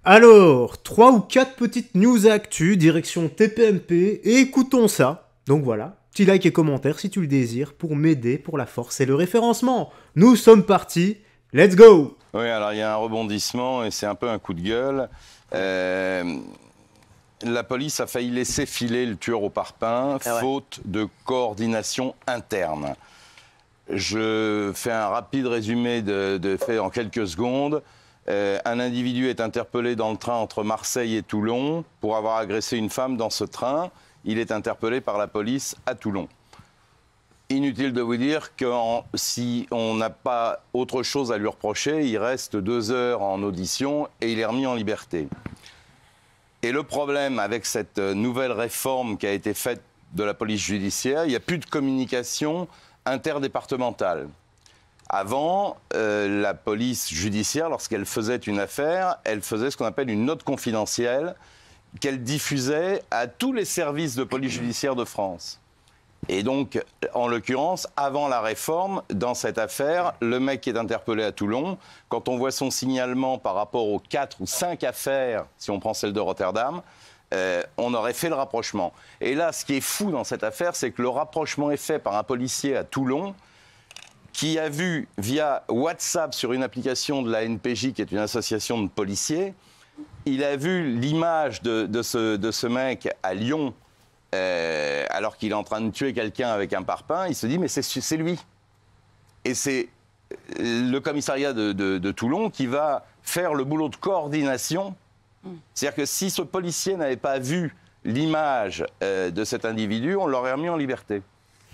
Alors, 3 ou 4 petites news actu, direction TPMP, et écoutons ça. Donc voilà, petit like et commentaire si tu le désires, pour m'aider pour la force et le référencement. Nous sommes partis, let's go! Oui, alors il y a un rebondissement et c'est un peu un coup de gueule. La police a failli laisser filer le tueur au parpaing, faute de coordination interne. Je fais un rapide résumé de faits en quelques secondes. Un individu est interpellé dans le train entre Marseille et Toulon pour avoir agressé une femme dans ce train. Il est interpellé par la police à Toulon. Inutile de vous dire que si on n'a pas autre chose à lui reprocher, il reste 2 heures en audition et il est remis en liberté. Et le problème avec cette nouvelle réforme qui a été faite de la police judiciaire, il n'y a plus de communication interdépartementale. Avant, la police judiciaire, lorsqu'elle faisait une affaire, elle faisait ce qu'on appelle une note confidentielle qu'elle diffusait à tous les services de police judiciaire de France. Et donc, en l'occurrence, avant la réforme, dans cette affaire, le mec qui est interpellé à Toulon, quand on voit son signalement par rapport aux 4 ou 5 affaires, si on prend celle de Rotterdam, on aurait fait le rapprochement. Et là, ce qui est fou dans cette affaire, c'est que le rapprochement est fait par un policier à Toulon qui a vu via WhatsApp sur une application de la NPJ, qui est une association de policiers, il a vu l'image de ce mec à Lyon, alors qu'il est en train de tuer quelqu'un avec un parpaing. Il se dit, mais c'est lui. Et c'est le commissariat de Toulon qui va faire le boulot de coordination. C'est-à-dire que si ce policier n'avait pas vu l'image de cet individu, on l'aurait remis en liberté.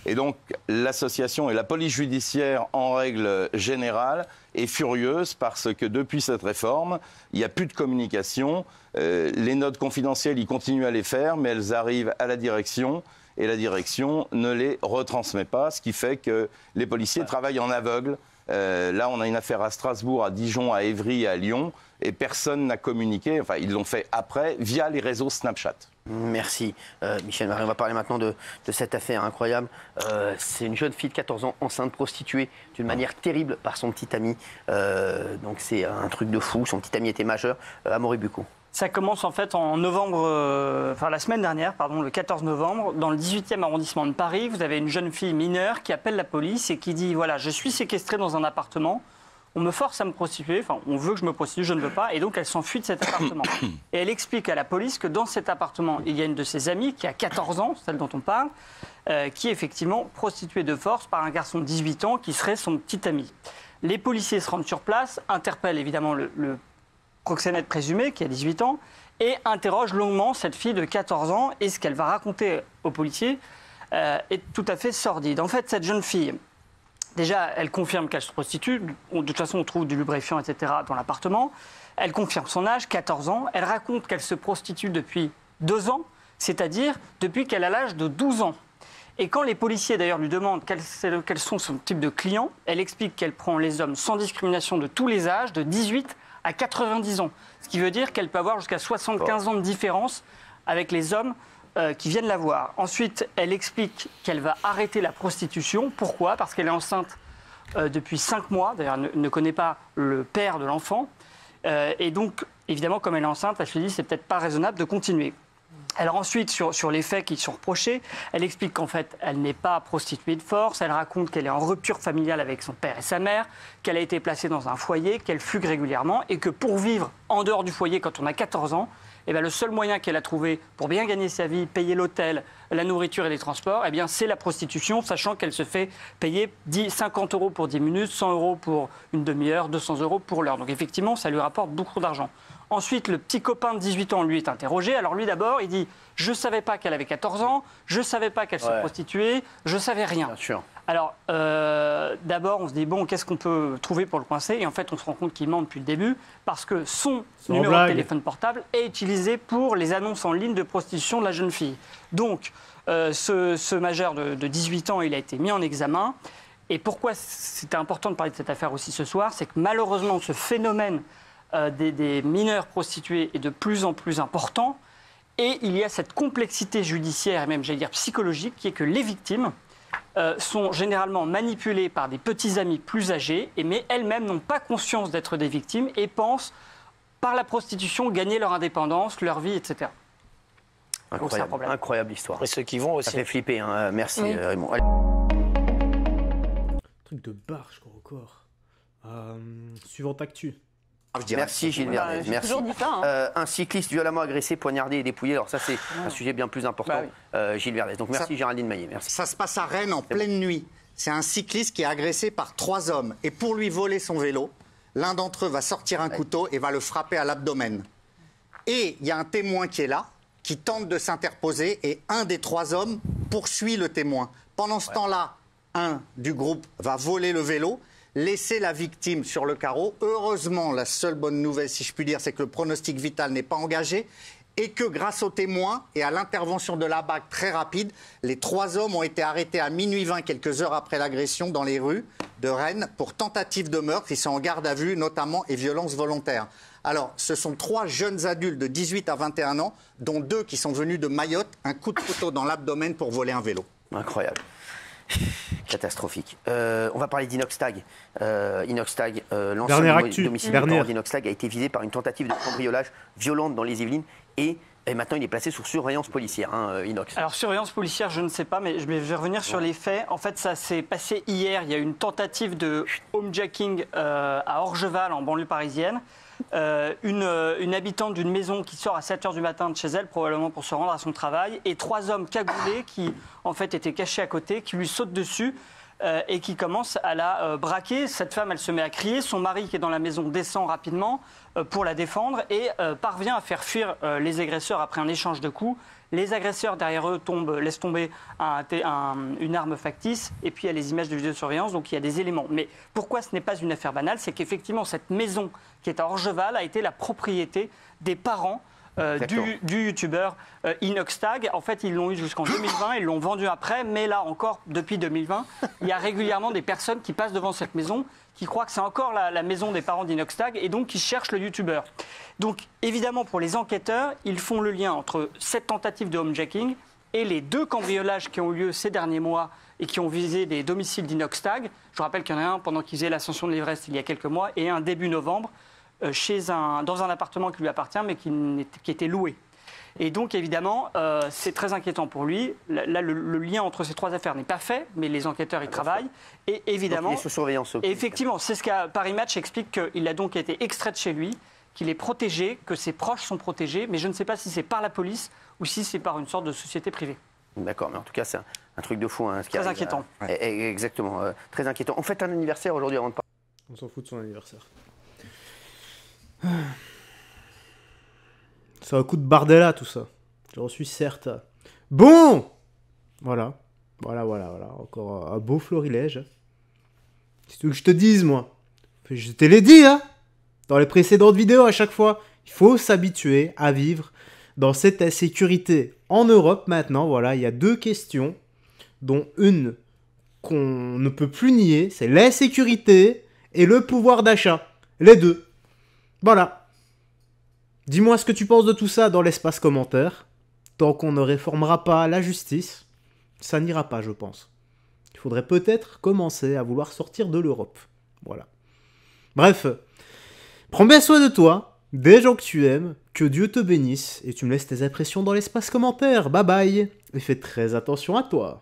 Et donc, l'association et la police judiciaire, en règle générale, est furieuse parce que depuis cette réforme, il n'y a plus de communication. Les notes confidentielles, ils continuent à les faire, mais elles arrivent à la direction et la direction ne les retransmet pas, ce qui fait que les policiers travaillent en aveugle. Là, on a une affaire à Strasbourg, à Dijon, à Évry et à Lyon, et personne n'a communiqué, enfin, ils l'ont fait après, via les réseaux Snapchat. Merci Michel Marie. On va parler maintenant de cette affaire incroyable. C'est une jeune fille de 14 ans, enceinte, prostituée d'une manière terrible par son petit ami. Donc c'est un truc de fou. Son petit ami était majeur. Amaury Bucco. Ça commence en fait en novembre, la semaine dernière, le 14 novembre, dans le 18e arrondissement de Paris. Vous avez une jeune fille mineure qui appelle la police et qui dit « Voilà, je suis séquestrée dans un appartement. On me force à me prostituer, on veut que je me prostitue, je ne veux pas, et donc elle s'enfuit de cet appartement. » Et elle explique à la police que dans cet appartement, il y a une de ses amies qui a 14 ans, celle dont on parle, qui est effectivement prostituée de force par un garçon de 18 ans qui serait son petit ami. Les policiers se rendent sur place, interpellent évidemment le proxénète présumé qui a 18 ans et interrogent longuement cette fille de 14 ans, et ce qu'elle va raconter aux policiers est tout à fait sordide. En fait, cette jeune fille... Déjà, elle confirme qu'elle se prostitue. De toute façon, on trouve du lubrifiant, etc. dans l'appartement. Elle confirme son âge, 14 ans. Elle raconte qu'elle se prostitue depuis 2 ans, c'est-à-dire depuis qu'elle a l'âge de 12 ans. Et quand les policiers, d'ailleurs, lui demandent quels sont son type de clients, elle explique qu'elle prend les hommes sans discrimination de tous les âges, de 18 à 90 ans. Ce qui veut dire qu'elle peut avoir jusqu'à 75 ans de différence avec les hommes qui viennent la voir. Ensuite, elle explique qu'elle va arrêter la prostitution. Pourquoi ? Parce qu'elle est enceinte depuis 5 mois. D'ailleurs, elle ne connaît pas le père de l'enfant. Et donc, évidemment, comme elle est enceinte, elle se dit que c'est peut-être pas raisonnable de continuer. Alors ensuite, sur les faits qui sont reprochés, elle explique qu'en fait, elle n'est pas prostituée de force. Elle raconte qu'elle est en rupture familiale avec son père et sa mère, qu'elle a été placée dans un foyer, qu'elle fugue régulièrement et que pour vivre en dehors du foyer quand on a 14 ans, le seul moyen qu'elle a trouvé pour bien gagner sa vie, payer l'hôtel, la nourriture et les transports, c'est la prostitution, sachant qu'elle se fait payer 50 € pour 10 minutes, 100 € pour une demi-heure, 200 € pour l'heure. Donc effectivement, ça lui rapporte beaucoup d'argent. Ensuite, le petit copain de 18 ans, lui, est interrogé. Alors lui, d'abord, il dit « Je ne savais pas qu'elle avait 14 ans, je ne savais pas qu'elle se prostituait, je ne savais rien. » Bien sûr. Alors, d'abord, on se dit, bon, qu'est-ce qu'on peut trouver pour le coincer ? Et en fait, on se rend compte qu'il ment depuis le début, parce que son numéro de téléphone portable est utilisé pour les annonces en ligne de prostitution de la jeune fille. Donc, ce majeur de 18 ans, il a été mis en examen. Et pourquoi c'était important de parler de cette affaire aussi ce soir ? C'est que malheureusement, ce phénomène des mineurs prostitués est de plus en plus important. Et il y a cette complexité judiciaire, et même, j'allais dire, psychologique, qui est que les victimes sont généralement manipulées par des petits amis plus âgés, mais elles-mêmes n'ont pas conscience d'être des victimes et pensent par la prostitution, gagner leur indépendance, leur vie, etc. Donc, c'est un problème. Incroyable histoire. Et ceux qui vont aussi. Ça fait flipper, hein. Merci Raymond. Allez. Truc de barge, quoi, encore. Suivante actu. Merci Gilles Verdez, J'ai merci. toujours dit ça. Hein. Un cycliste violemment agressé, poignardé et dépouillé. Alors ça c'est un sujet bien plus important, Gilles Verdez. Donc merci Géraldine Maillet, merci. Ça se passe à Rennes en pleine nuit. C'est un cycliste qui est agressé par 3 hommes. Et pour lui voler son vélo, l'un d'entre eux va sortir un couteau et va le frapper à l'abdomen. Et il y a un témoin qui est là, qui tente de s'interposer et un des 3 hommes poursuit le témoin. Pendant ce temps-là, un du groupe va voler le vélo, laisser la victime sur le carreau. Heureusement, la seule bonne nouvelle, si je puis dire, c'est que le pronostic vital n'est pas engagé et que grâce aux témoins et à l'intervention de la BAC très rapide, les 3 hommes ont été arrêtés à minuit 20, quelques heures après l'agression, dans les rues de Rennes pour tentative de meurtre. Ils sont en garde à vue, notamment, et violences volontaires. Alors, ce sont 3 jeunes adultes de 18 à 21 ans, dont 2 qui sont venus de Mayotte, un coup de couteau dans l'abdomen pour voler un vélo. Incroyable. Catastrophique. On va parler d'Inoxtag. Inoxtag, l'ancien domicile d'Inoxtag a été visé par une tentative de cambriolage violente dans les Yvelines et maintenant il est placé sous surveillance policière, Inox. Alors surveillance policière, je ne sais pas, mais je vais revenir sur les faits. En fait, ça s'est passé hier. Il y a eu une tentative de homejacking à Orgeval, en banlieue parisienne. Une habitante d'une maison qui sort à 7h du matin de chez elle, probablement pour se rendre à son travail, et 3 hommes cagoulés qui, en fait, étaient cachés à côté, qui lui sautent dessus et qui commencent à la braquer. Cette femme, elle se met à crier. Son mari, qui est dans la maison, descend rapidement pour la défendre et parvient à faire fuir les agresseurs après un échange de coups. Les agresseurs derrière eux laissent tomber une arme factice et puis il y a les images de vidéosurveillance, donc il y a des éléments. Mais pourquoi ce n'est pas une affaire banale? C'est qu'effectivement cette maison qui est à Orgeval a été la propriété des parents du youtubeur Inoxtag. En fait, ils l'ont eu jusqu'en 2020, ils l'ont vendu après, mais là encore, depuis 2020, il y a régulièrement des personnes qui passent devant cette maison, qui croient que c'est encore la maison des parents d'Inoxtag et donc qui cherchent le youtubeur. Donc évidemment, pour les enquêteurs, ils font le lien entre cette tentative de homejacking et les 2 cambriolages qui ont eu lieu ces derniers mois et qui ont visé des domiciles d'Inoxtag. Je rappelle qu'il y en a un pendant qu'il faisait l'ascension de l'Everest il y a quelques mois et un début novembre dans un appartement qui lui appartient mais qui était loué. Et donc évidemment, c'est très inquiétant pour lui. Là, le lien entre ces 3 affaires n'est pas fait, mais les enquêteurs y travaillent. Et évidemment, donc, il est sous surveillance. Et effectivement, c'est ce qu'a Paris Match explique qu'il a donc été extrait de chez lui, qu'il est protégé, que ses proches sont protégés, mais je ne sais pas si c'est par la police ou si c'est par une sorte de société privée. D'accord, mais en tout cas, c'est un truc de fou. Hein, très inquiétant. Exactement, très inquiétant. On fête un anniversaire aujourd'hui avant de parler. On s'en fout de son anniversaire. C'est un coup de bardella tout ça. J'en suis certain. Bon, voilà. Encore un beau florilège. C'est tout que je te dise, moi. Je te l'ai dit, hein. Dans les précédentes vidéos, à chaque fois. Il faut s'habituer à vivre dans cette insécurité. En Europe, maintenant, voilà, il y a 2 questions, dont une qu'on ne peut plus nier, c'est l'insécurité et le pouvoir d'achat. Les 2. Voilà. Dis-moi ce que tu penses de tout ça dans l'espace commentaire. Tant qu'on ne réformera pas la justice, ça n'ira pas, je pense. Il faudrait peut-être commencer à vouloir sortir de l'Europe. Voilà. Bref, prends bien soin de toi, des gens que tu aimes, que Dieu te bénisse, et tu me laisses tes impressions dans l'espace commentaire. Bye bye, et fais très attention à toi.